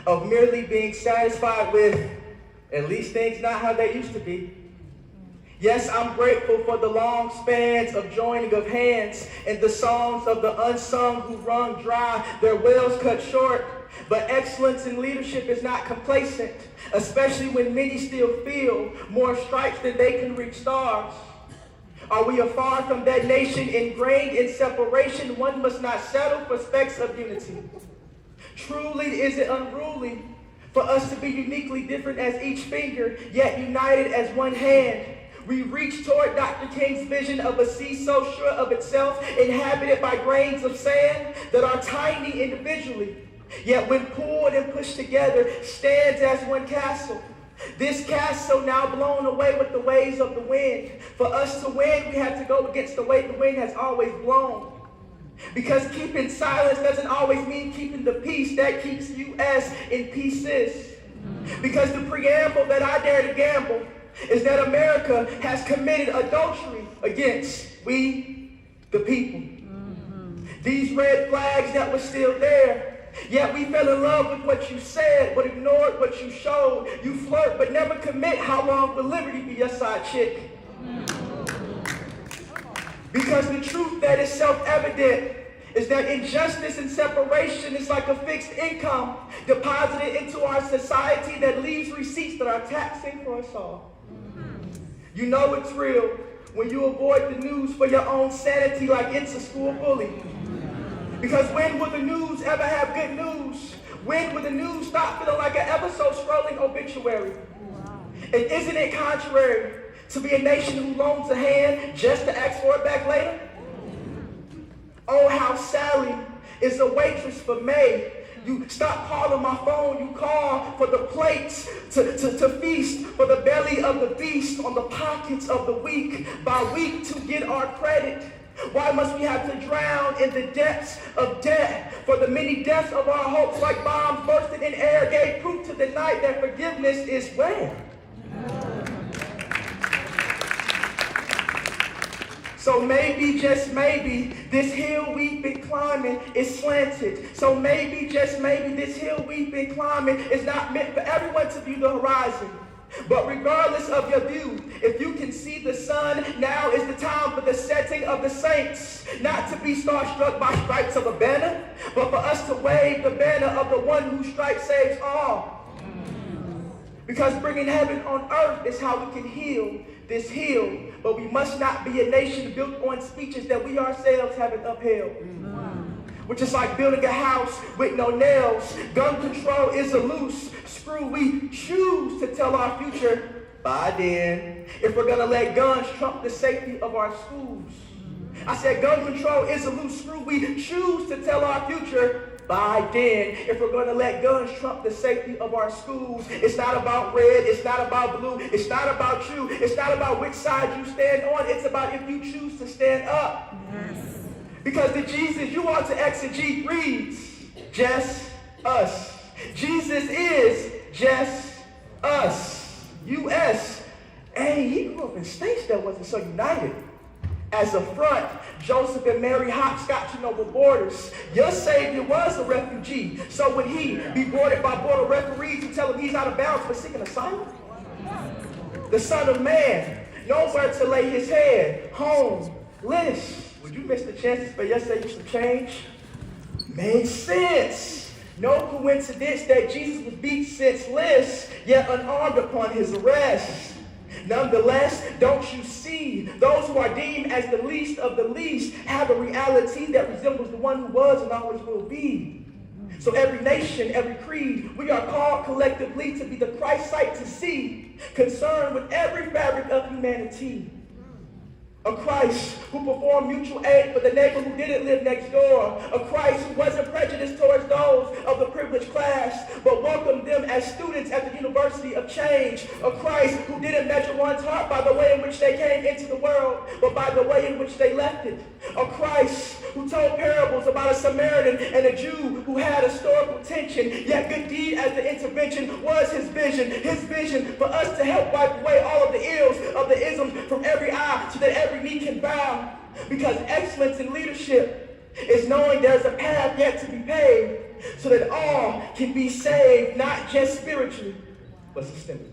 of merely being satisfied with at least things not how they used to be. Yes, I'm grateful for the long spans of joining of hands and the songs of the unsung who run dry, their wells cut short. But excellence in leadership is not complacent, especially when many still feel more stripes than they can reach stars. Are we afar from that nation ingrained in separation? One must not settle for specks of unity. Truly is it unruly for us to be uniquely different as each finger, yet united as one hand. We reach toward Dr. King's vision of a sea so sure of itself, inhabited by grains of sand that are tiny individually, yet when pulled and pushed together, stands as one castle. This castle now blown away with the waves of the wind. For us to win, we have to go against the way the wind has always blown. Because keeping silence doesn't always mean keeping the peace. That keeps US in pieces. Because the preamble that I dare to gamble is that America has committed adultery against we, the people. These red flags that were still there. Yet we fell in love with what you said, but ignored what you showed. You flirt, but never commit. How long will liberty be your side chick? Because the truth that is self-evident is that injustice and separation is like a fixed income deposited into our society that leaves receipts that are taxing for us all. You know it's real when you avoid the news for your own sanity like it's a school bully. Because when will the news ever have good news? When will the news stop feeling like an episode scrolling obituary? And isn't it contrary to be a nation who loans a hand just to ask for it back later? Oh, how Sally is a waitress for May. You stop calling my phone, you call for the plates to feast, for the belly of the beast on the pockets of the weak, by weak to get our credit. Why must we have to drown in the depths of debt? For the many deaths of our hopes like bombs bursting in air gave proof to the night that forgiveness is where? So maybe, just maybe, this hill we've been climbing is slanted. So maybe, just maybe, this hill we've been climbing is not meant for everyone to view the horizon. But regardless of your view, if you can see the sun, now is the time for the setting of the saints. Not to be starstruck by stripes of a banner, but for us to wave the banner of the one whose stripe saves all. Because bringing heaven on earth is how we can heal this hill. But we must not be a nation built on speeches that we ourselves haven't upheld. Which is like building a house with no nails. Gun control is a loose screw. We choose to tell our future, by then, if we're gonna let guns trump the safety of our schools. I said gun control is a loose screw. We choose to tell our future, by then, if we're going to let guns trump the safety of our schools. It's not about red, it's not about blue, it's not about you, it's not about which side you stand on, it's about if you choose to stand up. Yes. Because the Jesus you are to exegete reads, just us. Jesus is just us. US. Hey, he grew up in states that wasn't so united. As a front, Joseph and Mary hopscotching over borders. Your Savior was a refugee. So would he be boarded by border referees who tell him he's out of bounds for seeking asylum? The Son of Man, nowhere to lay his head, homeless. Would you miss the chances for your Savior some change? Made sense. No coincidence that Jesus was beat senseless, yet unarmed upon his arrest. Nonetheless, don't you see, those who are deemed as the least of the least have a reality that resembles the one who was and always will be. So every nation, every creed, we are called collectively to be the Christ sight to see, concerned with every fabric of humanity. A Christ who performed mutual aid for the neighbor who didn't live next door. A Christ who wasn't prejudiced towards those of the privileged class, but welcomed them as students at the University of Change. A Christ who didn't measure one's heart by the way in which they came into the world, but by the way in which they left it. A Christ who told parables about a Samaritan and a Jew who had historical tension, yet good deed as the intervention was his vision for us to help wipe away all of the ills of the isms from every eye so that every knee can bow. Because excellence in leadership is knowing there's a path yet to be paved. so that all can be saved, not just spiritually, but systemically.